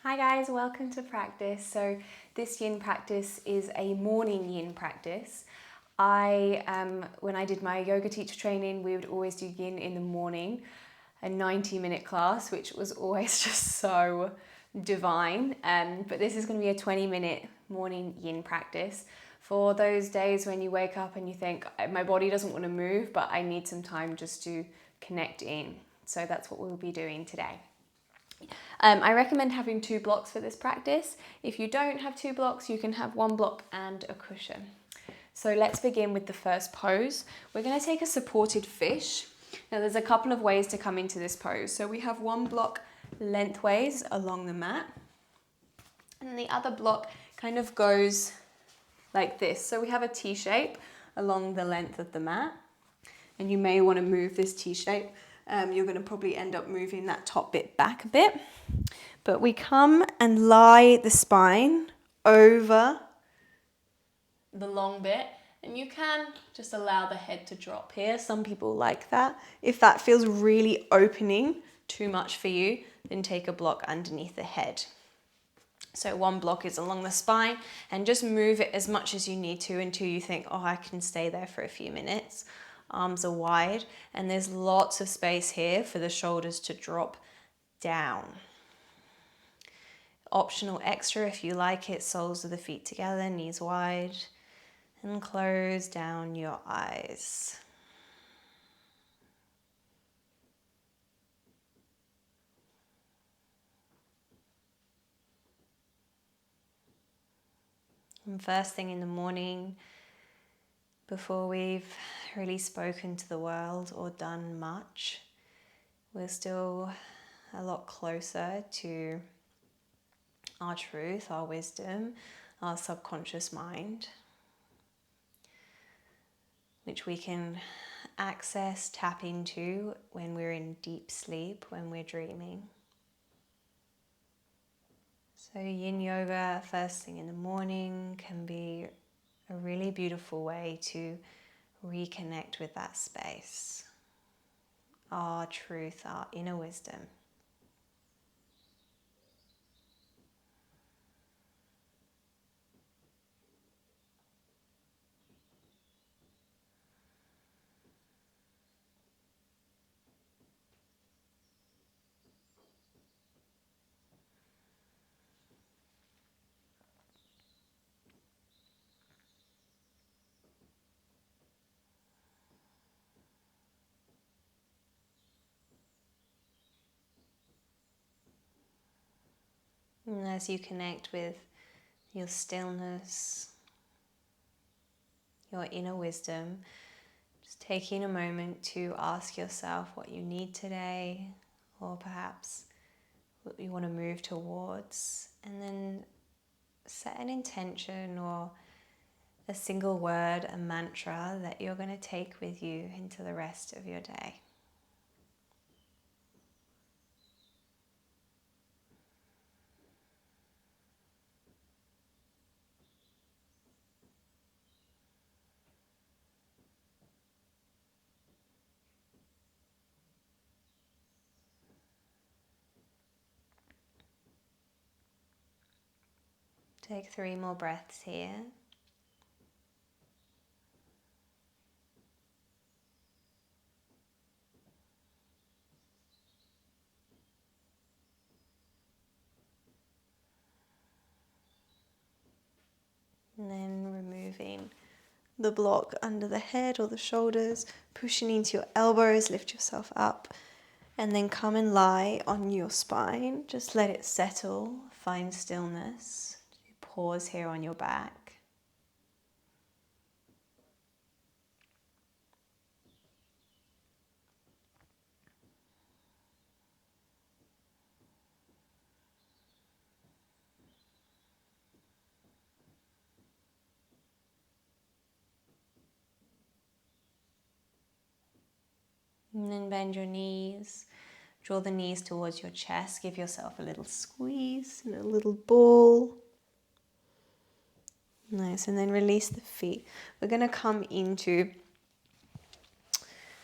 Hi guys, welcome to practice. So this yin practice is a morning yin practice. When I did my yoga teacher training, we would always do yin in the morning, a 90-minute class, which was always just so divine. But this is going to be a 20-minute morning yin practice for those days when you wake up and you think, my body doesn't want to move, but I need some time just to connect in. So that's what we'll be doing today. I recommend having 2 blocks for this practice. If you don't have 2 blocks, you can have 1 block and a cushion. So let's begin with the first pose. We're going to take a supported fish. Now there's a couple of ways to come into this pose. So we have 1 block lengthways along the mat, and the other block kind of goes like this. So we have a T shape along the length of the mat, and you may want to move this T shape. You're going to probably end up moving that top bit back a bit. But we come and lie the spine over the long bit, and you can just allow the head to drop here. Some people like that. If that feels really opening too much for you, then take a block underneath the head. So 1 block is along the spine, and just move it as much as you need to until you think, oh, I can stay there for a few minutes. Arms are wide, and there's lots of space here for the shoulders to drop down. Optional extra if you like it, soles of the feet together, knees wide, and close down your eyes. And first thing in the morning, before we've really spoken to the world or done much, we're still a lot closer to our truth, our wisdom, our subconscious mind, which we can access, tap into when we're in deep sleep, when we're dreaming. So Yin Yoga first thing in the morning can be a really beautiful way to reconnect with that space, our truth, our inner wisdom. And as you connect with your stillness, your inner wisdom, just taking a moment to ask yourself what you need today, or perhaps what you want to move towards, and then set an intention or a single word, a mantra that you're going to take with you into the rest of your day. Take 3 more breaths here. And then removing the block under the head or the shoulders, pushing into your elbows, lift yourself up, and then come and lie on your spine. Just let it settle, find stillness. Pause here on your back. And then bend your knees. Draw the knees towards your chest. Give yourself a little squeeze and a little ball. Nice. And then release the feet. We're going to come into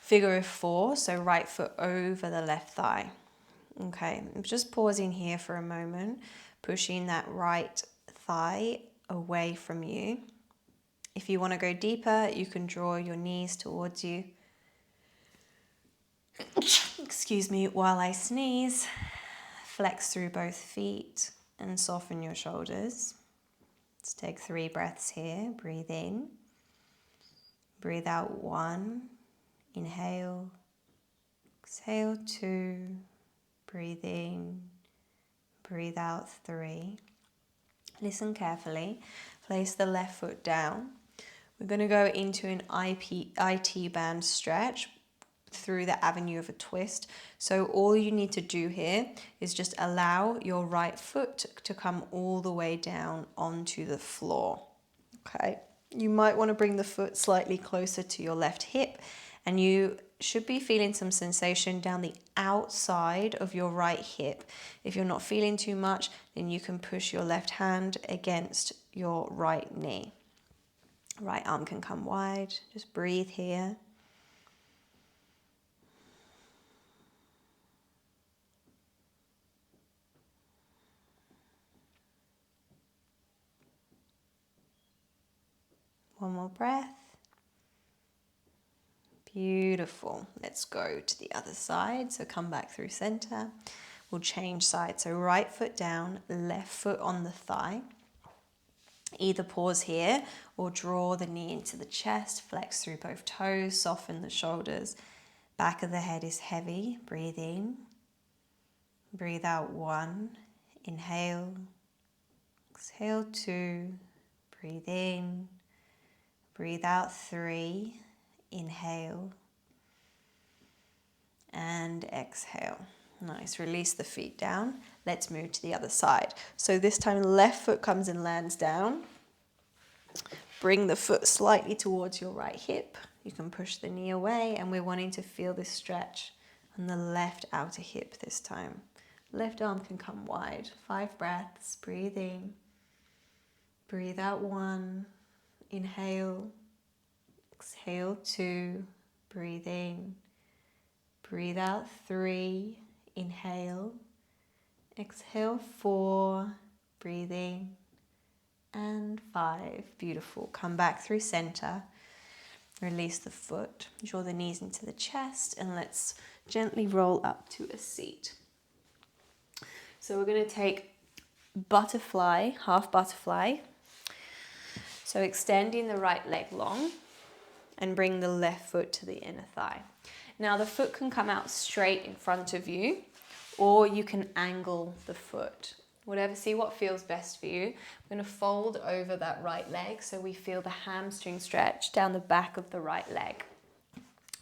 figure of 4. So right foot over the left thigh. Okay, I'm just pausing here for a moment, pushing that right thigh away from you. If you want to go deeper, you can draw your knees towards you. Excuse me, while I sneeze, flex through both feet and soften your shoulders. Let's take 3 breaths here. Breathe in. Breathe out 1. Inhale. Exhale 2. Breathe in. Breathe out 3. Listen carefully. Place the left foot down. We're going to go into an IT band stretch through the avenue of a twist. So all you need to do here is just allow your right foot to come all the way down onto the floor. Okay. You might want to bring the foot slightly closer to your left hip, and you should be feeling some sensation down the outside of your right hip. If you're not feeling too much, then you can push your left hand against your right knee. Right arm can come wide. Just breathe here. One more breath. Beautiful. Let's go to the other side. So come back through center. We'll change sides. So right foot down, left foot on the thigh. Either pause here or draw the knee into the chest. Flex through both toes. Soften the shoulders. Back of the head is heavy. Breathe in. Breathe out 1. Inhale. Exhale 2. Breathe in. Breathe out 3. Inhale and exhale. Nice. Release the feet down. Let's move to the other side. So this time left foot comes and lands down. Bring the foot slightly towards your right hip. You can push the knee away, and we're wanting to feel this stretch on the left outer hip this time. Left arm can come wide. 5 breaths. Breathe in. Breathe out 1. Inhale. Exhale 2. Breathe in. Breathe out 3. Inhale. Exhale 4. Breathe in. And 5. Beautiful. Come back through center. Release the foot. Draw the knees into the chest. And let's gently roll up to a seat. So we're going to take butterfly, half butterfly. So extending the right leg long and bring the left foot to the inner thigh. Now the foot can come out straight in front of you, or you can angle the foot. See what feels best for you. We're going to fold over that right leg so we feel the hamstring stretch down the back of the right leg.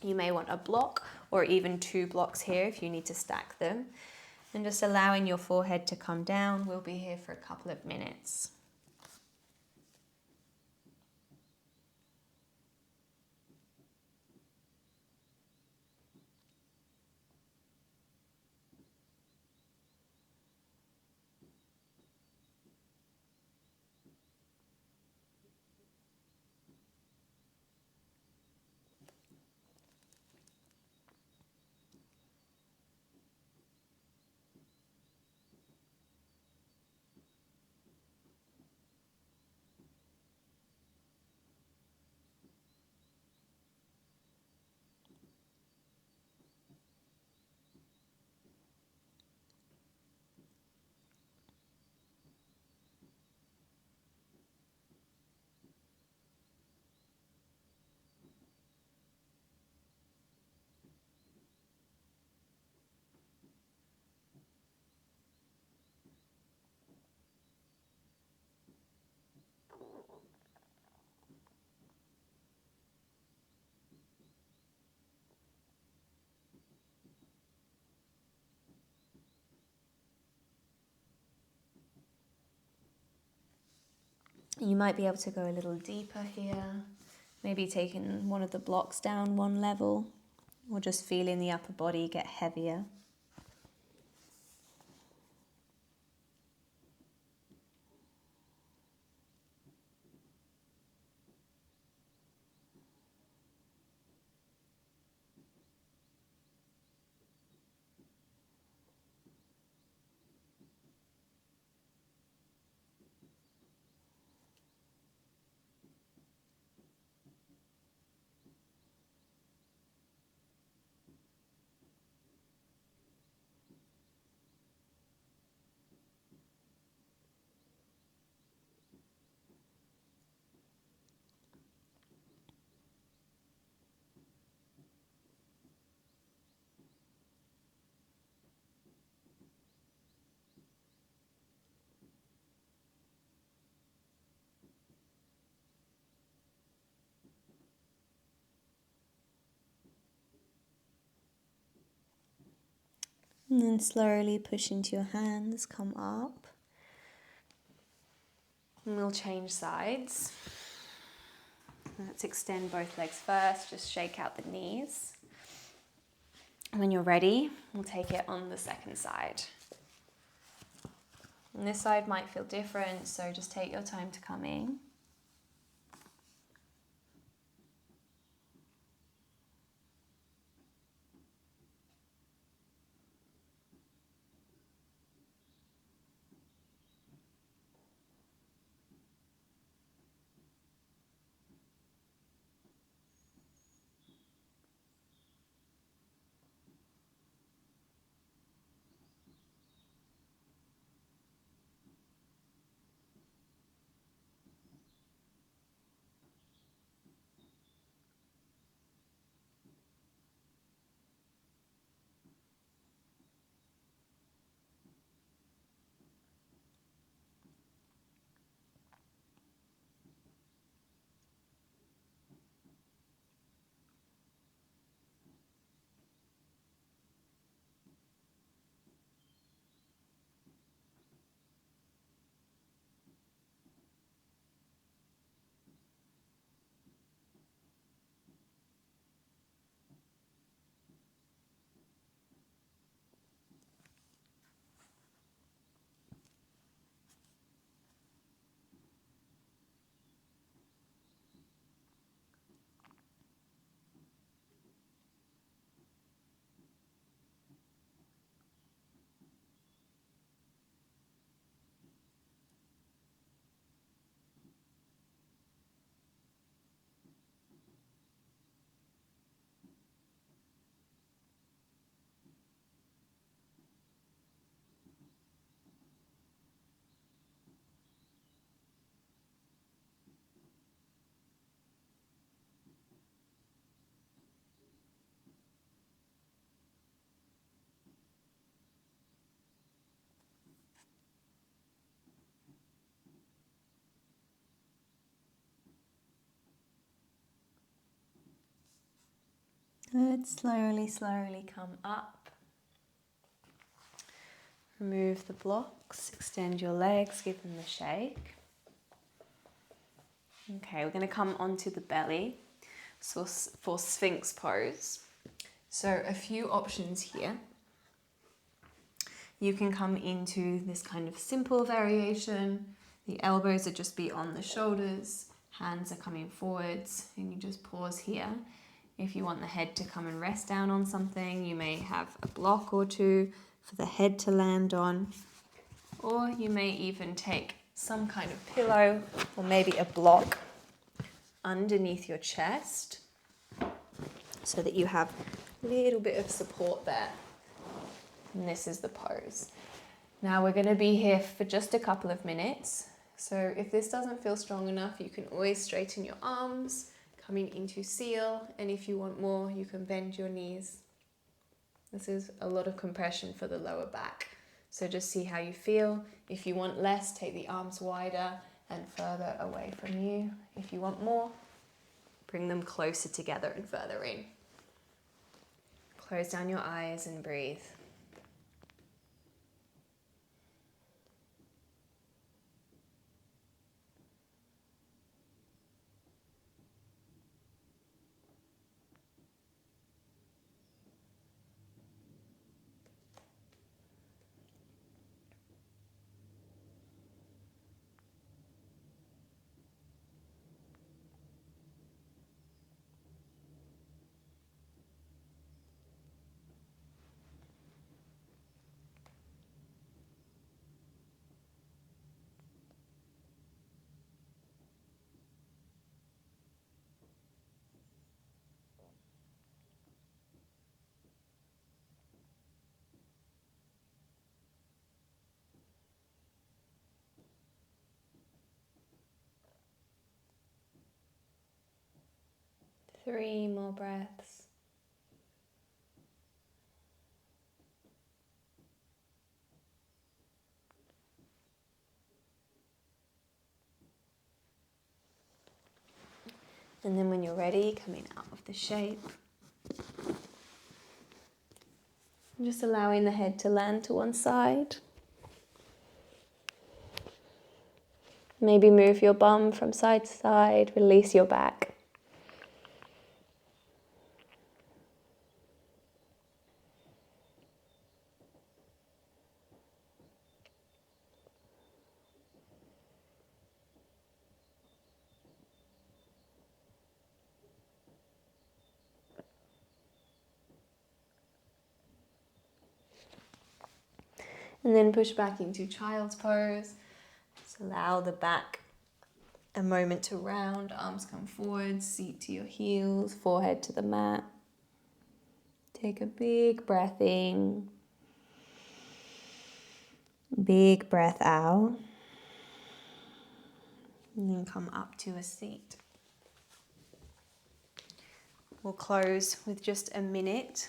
You may want a block or even 2 blocks here if you need to stack them. And just allowing your forehead to come down. We'll be here for a couple of minutes. You might be able to go a little deeper here, maybe taking one of the blocks down 1 level, or just feeling the upper body get heavier. And then slowly push into your hands, come up. And we'll change sides. Let's extend both legs first, just shake out the knees. And when you're ready, we'll take it on the second side. And this side might feel different, so just take your time to come in. Good, slowly, slowly come up. Remove the blocks, extend your legs, give them a shake. Okay, we're going to come onto the belly so for Sphinx pose. So a few options here. You can come into this kind of simple variation. The elbows are just be on the shoulders, hands are coming forwards, and you just pause here. If you want the head to come and rest down on something, you may have a block or two for the head to land on, or you may even take some kind of pillow or maybe a block underneath your chest so that you have a little bit of support there. And this is the pose. Now we're going to be here for just a couple of minutes. So if this doesn't feel strong enough, you can always straighten your arms, coming into seal. And if you want more, you can bend your knees. This is a lot of compression for the lower back. So just see how you feel. If you want less, take the arms wider and further away from you. If you want more, bring them closer together and further in. Close down your eyes and breathe. Three more breaths. And then when you're ready, coming out of the shape, Just allowing the head to land to one side. Maybe move your bum from side to side, release your back. And then push back into child's pose. Just allow the back a moment to round, arms come forward, seat to your heels, forehead to the mat. Take a big breath in, big breath out, and then come up to a seat. We'll close with just a minute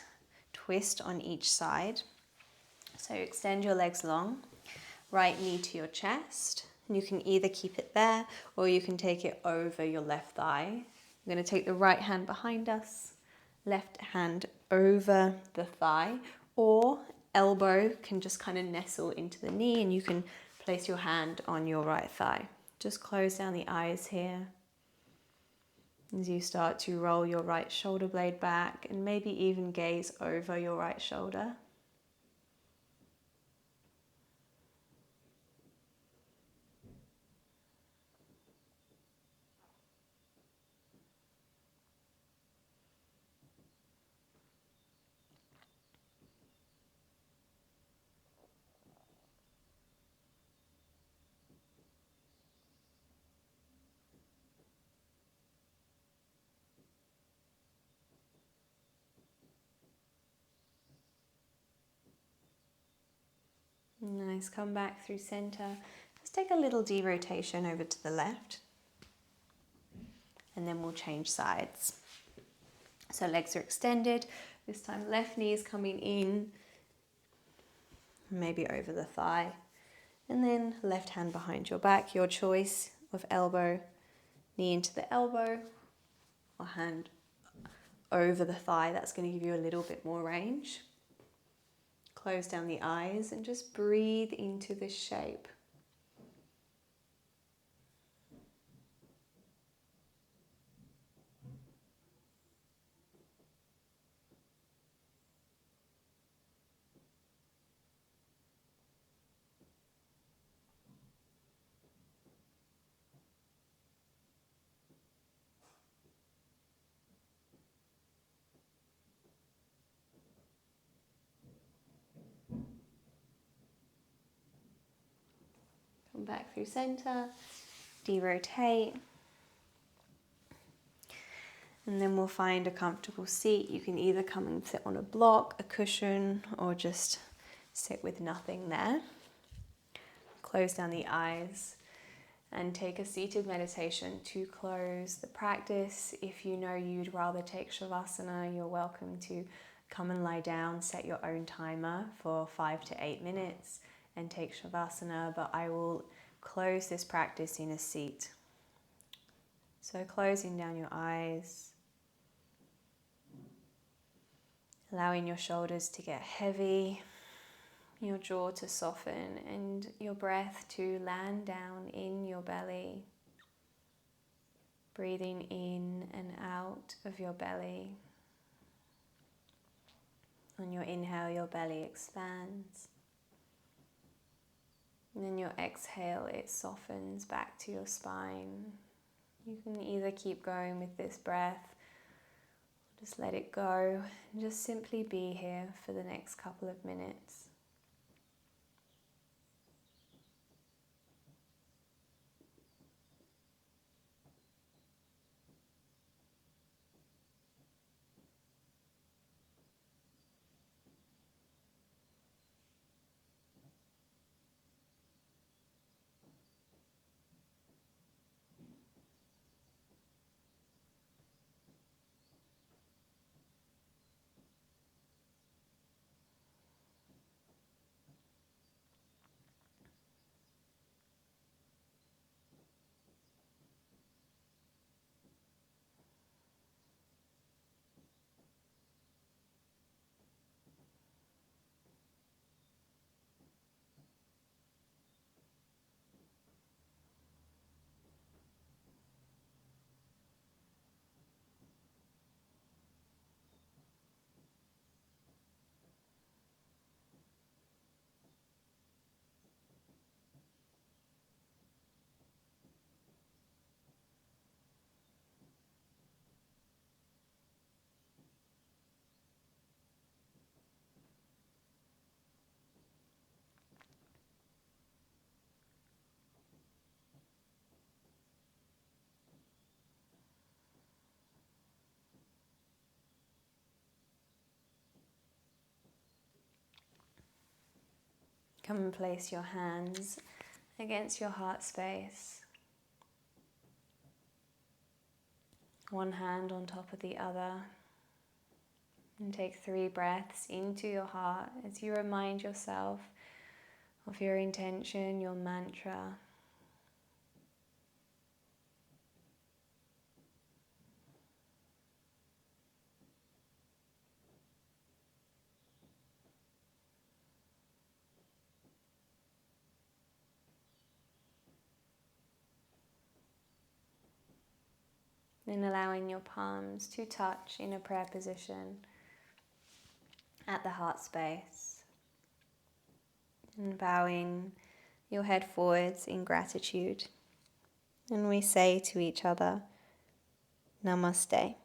twist on each side. So extend your legs long, right knee to your chest. And you can either keep it there or you can take it over your left thigh. I'm going to take the right hand behind us, left hand over the thigh, or elbow can just kind of nestle into the knee and you can place your hand on your right thigh. Just close down the eyes here as you start to roll your right shoulder blade back and maybe even gaze over your right shoulder. Nice, come back through center. Let's take a little derotation over to the left. And then we'll change sides. So legs are extended. This time left knee is coming in, maybe over the thigh. And then left hand behind your back, your choice of elbow, knee into the elbow, or hand over the thigh. That's going to give you a little bit more range. Close down the eyes and just breathe into this shape. Come back through center, derotate. And then we'll find a comfortable seat. You can either come and sit on a block, a cushion, or just sit with nothing there. Close down the eyes and take a seated meditation to close the practice. If you know you'd rather take Shavasana, you're welcome to come and lie down, set your own timer for 5 to 8 minutes and take Shavasana, but I will close this practice in a seat. So closing down your eyes, allowing your shoulders to get heavy, your jaw to soften, and your breath to land down in your belly. Breathing in and out of your belly. On your inhale, your belly expands. And then your exhale, it softens back to your spine. You can either keep going with this breath, just let it go, and just simply be here for the next couple of minutes. come and place your hands against your heart space. One hand on top of the other. And take 3 breaths into your heart as you remind yourself of your intention, your mantra. And allowing your palms to touch in a prayer position at the heart space. And bowing your head forwards in gratitude. And we say to each other, Namaste.